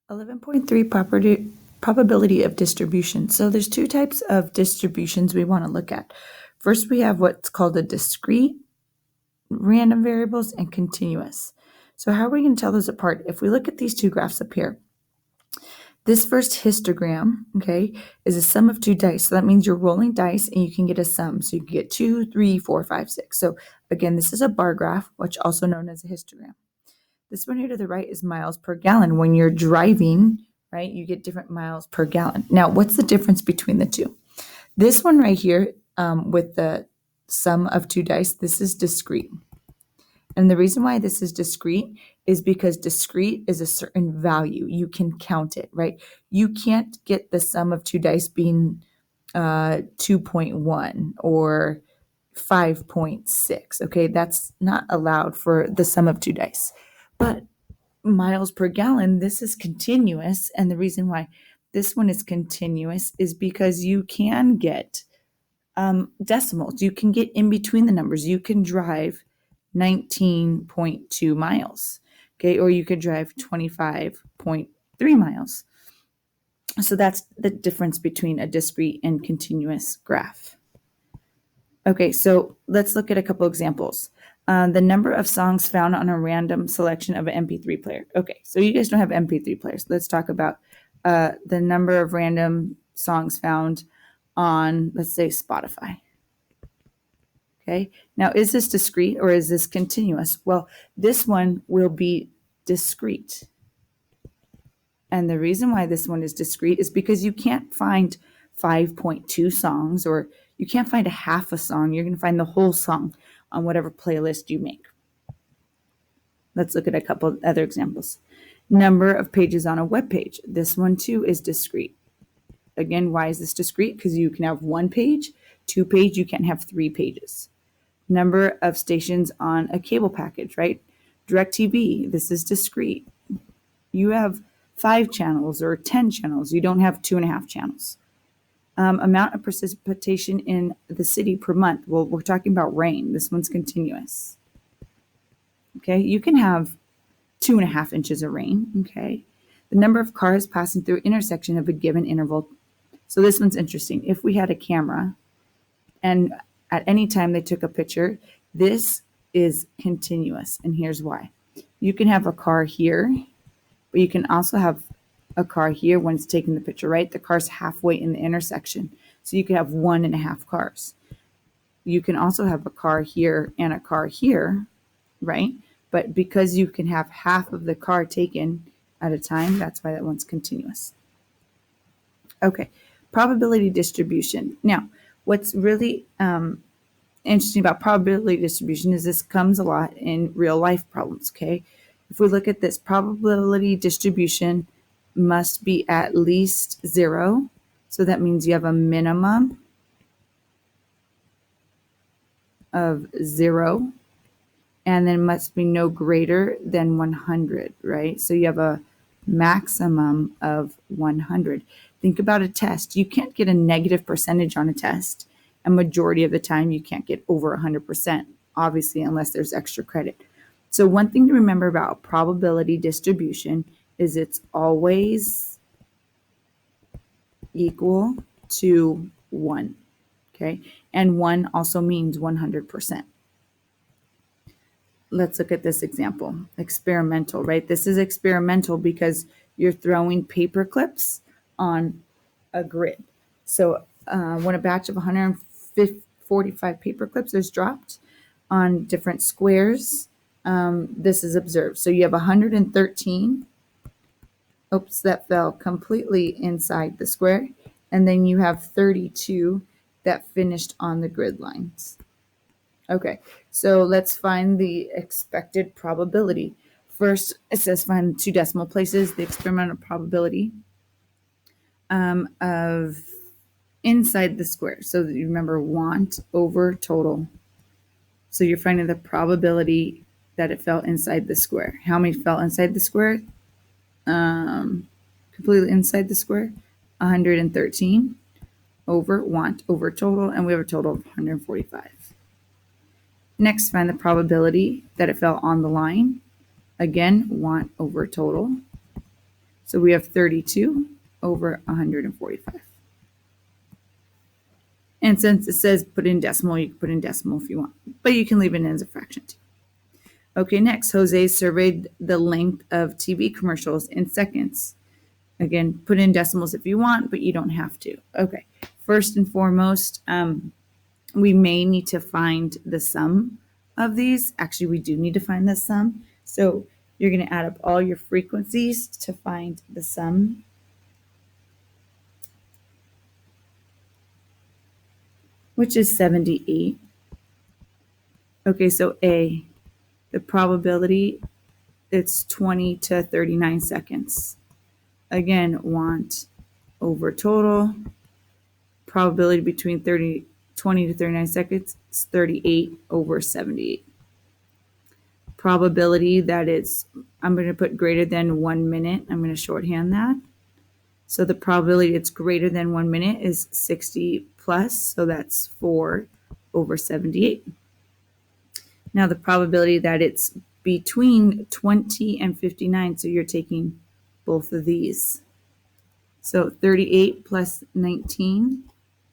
11.3 probability of distribution. So there's two types of distributions we want to look at. First, we have what's called a discrete random variables and continuous. So how are we going to tell those apart? If we look at these two graphs up here, this first histogram, okay, is a sum of two dice. So that means you're rolling dice and you can get a sum. So you can get 2, 3, 4, 5, 6. So again, this is a bar graph, which also known as a histogram. This one here to the right is miles per gallon. When you're driving, right, you get different miles per gallon. Now, what's the difference between the two? This one right here with the sum of two dice, this is discrete. And the reason why this is discrete is because discrete is a certain value. You can count it, right? You can't get the sum of two dice being 2.1 or 5.6, okay? That's not allowed for the sum of two dice. But miles per gallon, this is continuous. And the reason why this one is continuous is because you can get decimals. You can get in between the numbers. You can drive 19.2 miles, okay? Or you could drive 25.3 miles. So that's the difference between a discrete and continuous graph. Okay, so let's look at a couple examples. The number of songs found on a random selection of an MP3 player. Okay, so you guys don't have MP3 players. Let's talk about the number of random songs found on, let's say, Spotify. Okay, now is this discrete or is this continuous? Well, this one will be discrete. And the reason why this one is discrete is because you can't find 5.2 songs, or you can't find a half a song. You're going to find the whole song on whatever playlist you make. Let's look at a couple other examples. Number of pages on a web page. This one too is discrete. Again, why is this discrete? Because you can have one page, 2 pages, you can't have 3 pages. Number of stations on a cable package, right? DirecTV, this is discrete. You have 5 channels or 10 channels. You don't have 2.5 channels. Amount of precipitation in the city per month. Well, we're talking about rain. This one's continuous. Okay, you can have 2.5 inches of rain. Okay, the number of cars passing through intersection of a given interval. So this one's interesting. If we had a camera and at any time they took a picture, this is continuous. And here's why. You can have a car here, but you can also have a car here when it's taking the picture, right? The car's halfway in the intersection. So you could have 1.5 cars. You can also have a car here and a car here, right? But because you can have half of the car taken at a time, that's why that one's continuous. Okay, probability distribution. Now, what's really interesting about probability distribution is this comes a lot in real life problems, okay? If we look at this, probability distribution must be at least 0. So that means you have a minimum of 0, and then must be no greater than 100, right? So you have a maximum of 100. Think about a test. You can't get a negative percentage on a test. A majority of the time, you can't get over 100%, obviously, unless there's extra credit. So one thing to remember about probability distribution is it's always equal to 1, okay? And 1 also means 100%. Let's look at this example. Experimental, right? This is experimental because you're throwing paper clips on a grid. So when a batch of 145 paper clips is dropped on different squares, this is observed. So you have 113. Oops, that fell completely inside the square. And then you have 32 that finished on the grid lines. Okay, so let's find the expected probability. First, it says find 2 decimal places, the experimental probability of inside the square. So that you remember want over total. So you're finding the probability that it fell inside the square. How many fell inside the square? Completely inside the square, 113 over want over total, and we have a total of 145. Next, find the probability that it fell on the line. Again, want over total. So we have 32 over 145. And since it says put in decimal, you can put in decimal if you want, but you can leave it in as a fraction too. Okay, next, Jose surveyed the length of TV commercials in seconds. Again, put in decimals if you want, but you don't have to. Okay, first and foremost, we may need to find the sum of these. Actually, we do need to find the sum. So you're going to add up all your frequencies to find the sum. Which is 78. Okay, so A, the probability, it's 20 to 39 seconds. Again, want over total. Probability between 20 to 39 seconds is 38 over 78. Probability that it's, I'm going to put greater than 1 minute. I'm going to shorthand that. So the probability it's greater than 1 minute is 60 plus, so that's 4 over 78. Now the probability that it's between 20 and 59, so you're taking both of these. So 38 plus 19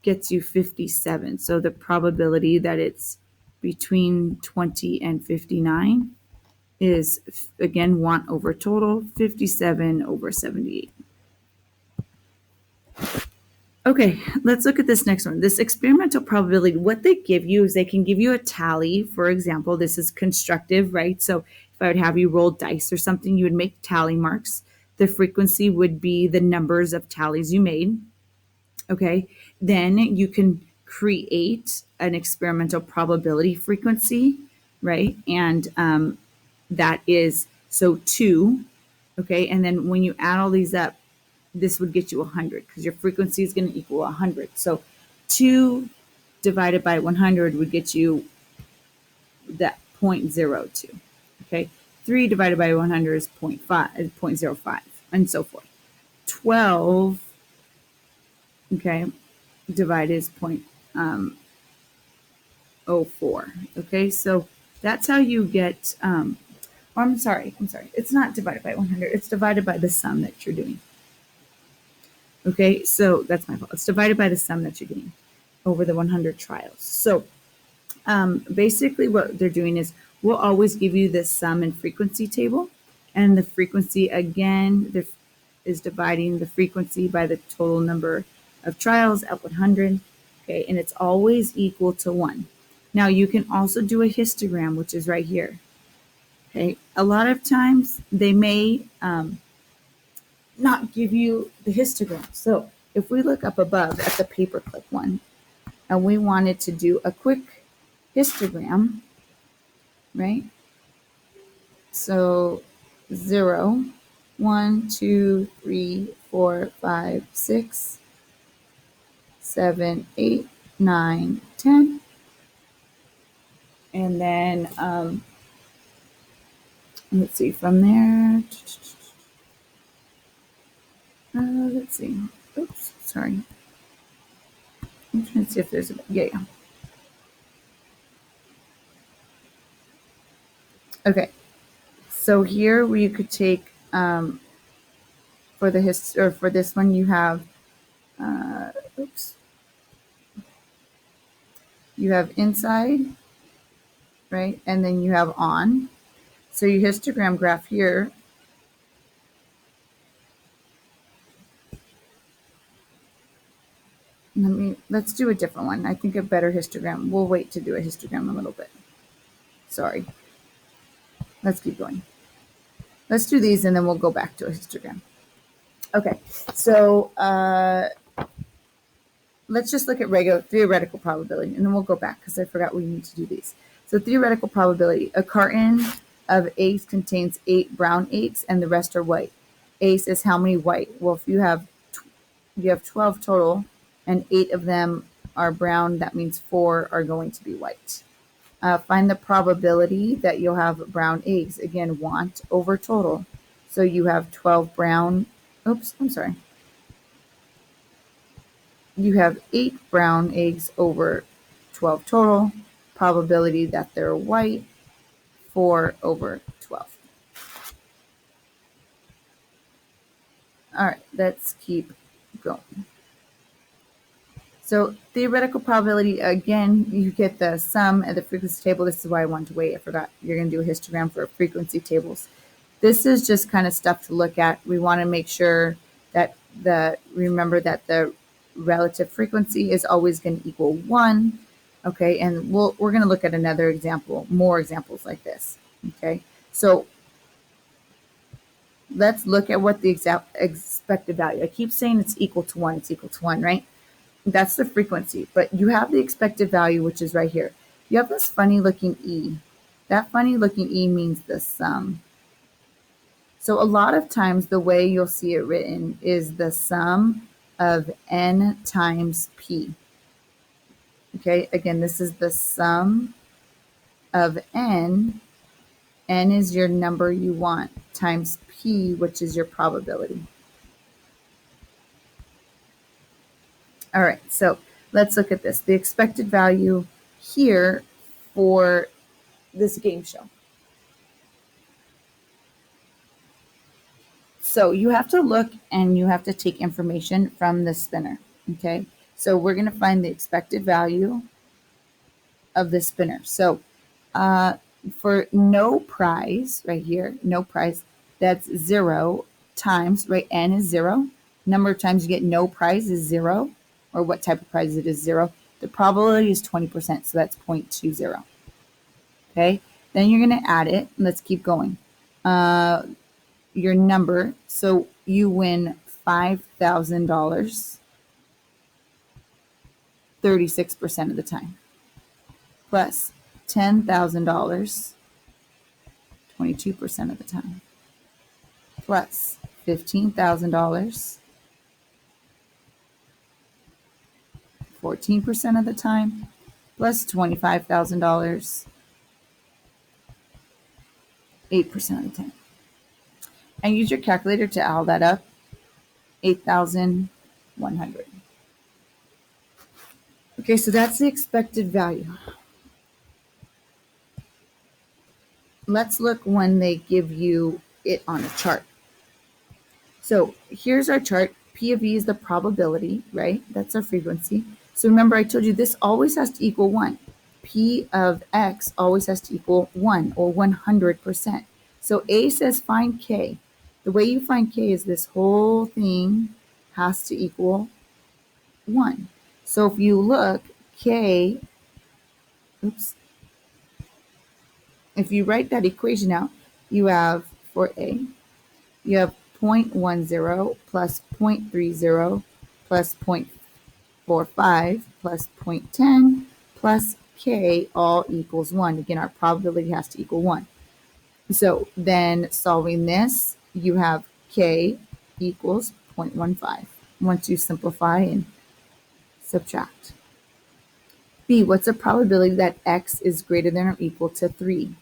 gets you 57. So the probability that it's between 20 and 59 is, again, want over total, 57 over 78. Okay, let's look at this next one. This experimental probability, what they give you is they can give you a tally. For example, this is constructive, right? So if I would have you roll dice or something, you would make tally marks. The frequency would be the numbers of tallies you made. Okay, then you can create an experimental probability frequency, right? And that is, so 2, okay? And then when you add all these up, this would get you 100 because your frequency is going to equal 100. So 2 divided by 100 would get you that 0.02. Okay, 3 divided by 100 is 0.05, and so forth. 12, okay, divided is 0.04. Okay, so that's how you get. I'm sorry. It's not divided by 100. It's divided by the sum that you're doing. Okay, so that's my fault. It's divided by the sum that you're doing over the 100 trials. So basically what they're doing is we'll always give you this sum and frequency table. And the frequency, again, is dividing the frequency by the total number of trials at 100. Okay, and it's always equal to 1. Now you can also do a histogram, which is right here. Okay, a lot of times they may not give you the histogram. So if we look up above at the paperclip one and we wanted to do a quick histogram, right? So 0, 1, 2, 3, 4, 5, 6, 7, 8, 9, 10. And then let's see from there. Let's see. Oops, sorry. I'm trying to see if there's a, yeah. Okay. So here you could take for the or for this one you have oops. You have inside, right? And then you have on. So your histogram graph here, let's do a different one. I think a better histogram. We'll wait to do a histogram a little bit. Sorry. Let's keep going. Let's do these and then we'll go back to a histogram. Okay, so let's just look at theoretical probability and then we'll go back because I forgot we need to do these. So theoretical probability, a carton of eggs contains 8 brown eggs and the rest are white. Eggs is how many white? Well, if you have 12 total and 8 of them are brown, that means 4 are going to be white. Find the probability that you'll have brown eggs. Again, want over total. So you have 12 brown, you have 8 brown eggs over 12 total. Probability that they're white, 4 over 12. All right, let's keep going. So theoretical probability, again, you get the sum at the frequency table. This is why I wanted to wait. I forgot. You're going to do a histogram for frequency tables. This is just kind of stuff to look at. We want to make sure that remember that the relative frequency is always going to equal 1. Okay, and we're going to look at another example, more examples like this. Okay, so let's look at what the expected value. I keep saying it's equal to 1. It's equal to 1, right? That's the frequency, but you have the expected value, which is right here. You have this funny looking E. That funny looking E means the sum. So a lot of times the way you'll see it written is the sum of N times P. Okay, again, this is the sum of N. N is your number you want, times P, which is your probability. All right, so let's look at this. The expected value here for this game show. So you have to look and you have to take information from the spinner, okay? So we're going to find the expected value of the spinner. So for no prize, right here, no prize, that's 0 times, right, N is 0. Number of times you get no prize is 0, or what type of prize it is 0. The probability is 20%, so that's 0.20. Okay, then you're going to add it. Let's keep going. Your number, so you win $5,000 36% of the time, plus $10,000 22% of the time, plus $15,000 14% of the time, plus $25,000 8% of the time. And use your calculator to add that up. 8,100. Okay, so that's the expected value. Let's look when they give you it on a chart. So here's our chart. P of E is the probability, right? That's our frequency. So remember, I told you this always has to equal 1. P of X always has to equal 1 or 100%. So A says find K. The way you find K is this whole thing has to equal 1. So if you look, K, if you write that equation out, you have for A, you have 0.10 plus 0.30 plus 0.45 plus 0.10 plus K all equals 1. Again, our probability has to equal 1. So then solving this, you have K equals 0.15 once you simplify and subtract. B, what's the probability that X is greater than or equal to 3?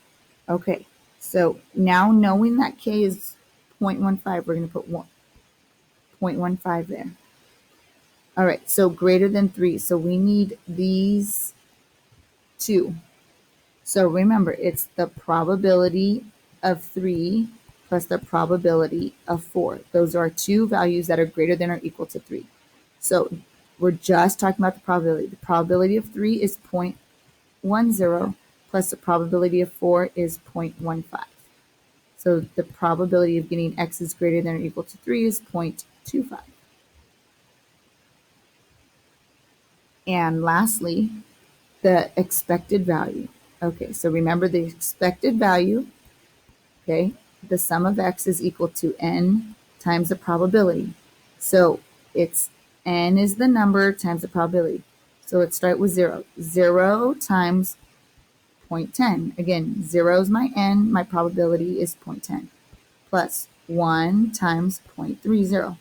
Okay, so now knowing that K is 0.15, we're going to put 0.15 there. All right, so greater than 3. So we need these two. So remember, it's the probability of 3 plus the probability of 4. Those are two values that are greater than or equal to 3. So we're just talking about the probability. The probability of 3 is 0.10 plus the probability of 4 is 0.15. So the probability of getting X is greater than or equal to 3 is 0.25. And lastly, the expected value. Okay, so remember the expected value, okay, the sum of X is equal to N times the probability. So it's N is the number times the probability. So let's start with 0. 0 times 0.10. Again, 0 is my N, my probability is 0.10. Plus 1 times 0.30.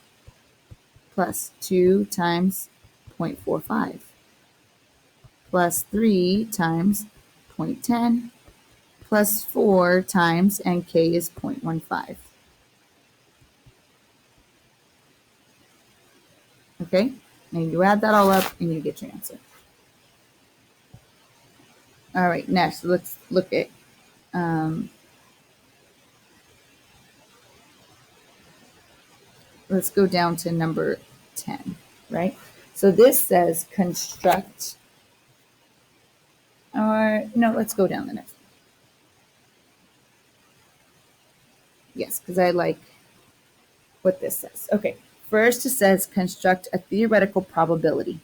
Plus 2 times 0.45. Plus 3 times 0.10. Plus 4 times, and K is 0.15. Okay, and you add that all up and you get your answer. All right, next let's look at let's go down to number 10, right? So this says construct, or no, let's go down the next one. Yes, because I like what this says. Okay, first it says construct a theoretical probability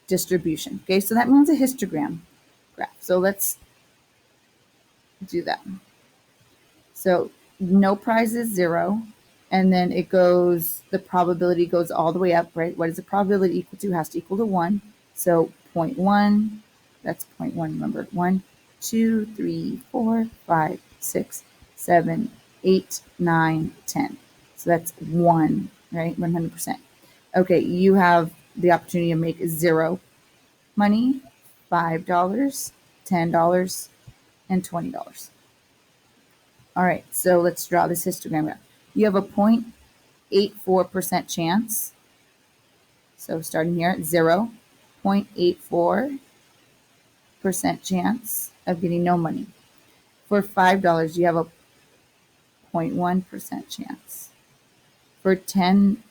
distribution. Okay, so that means a histogram graph. So let's do that. So no prize is 0, and then it goes, the probability goes all the way up, right? What is the probability equal to? It has to equal to 1. So 0.1, that's 0.1, remember, 1, 2, 3, 4, 5, 6, 7, 8, 9, 10. So that's 1, right? 100%. Okay, you have the opportunity to make 0 money, $5, $10, and $20. All right, so let's draw this histogram graph. You have a 0.84% chance. So starting here at 0, 0.84% chance of getting no money. For $5, you have a 0.1% chance. For 10,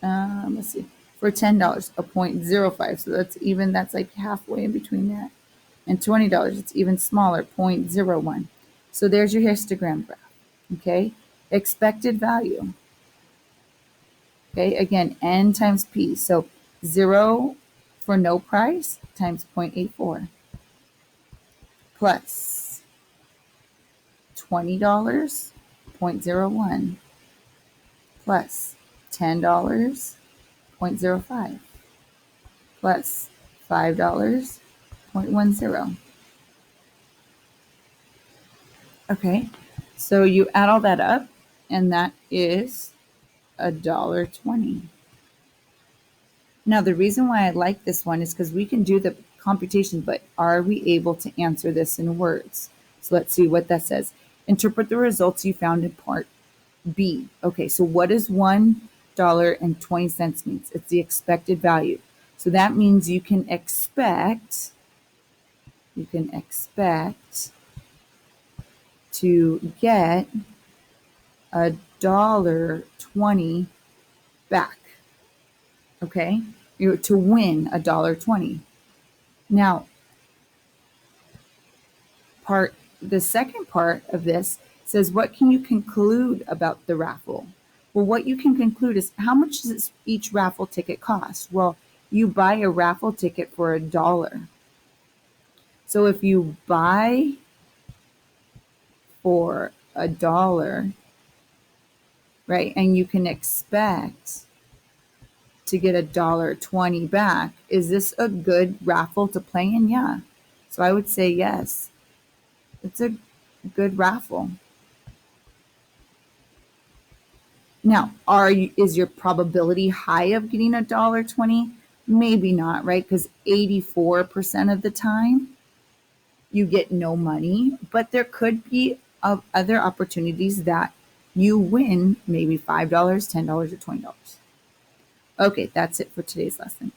let's see, for $10, a 0.05. So that's even, that's like halfway in between that. And $20, it's even smaller, 0.01. So there's your histogram graph, okay? Expected value, okay? Again, N times P. So 0 for no price times 0.84 plus $20, 0.01 plus $10, 0.05 plus $5, 0.10. Okay, so you add all that up, and that is $1.20. Now, the reason why I like this one is because we can do the computation, but are we able to answer this in words? So let's see what that says. Interpret the results you found in part B. Okay, so what does $1.20 means? It's the expected value. So that means you can expect to get $1.20 back. Okay, you're to win $1.20. Now, the second part of this says, what can you conclude about the raffle? Well, what you can conclude is, how much does each raffle ticket cost? Well, you buy a raffle ticket for $1. So if you buy for $1, right, and you can expect to get $1.20 back, is this a good raffle to play in? Yeah. So I would say yes. It's a good raffle. Now, is your probability high of getting $1.20? Maybe not, right? Because 84% of the time you get no money, but there could be other opportunities that you win maybe $5, $10, or $20. Okay, that's it for today's lesson.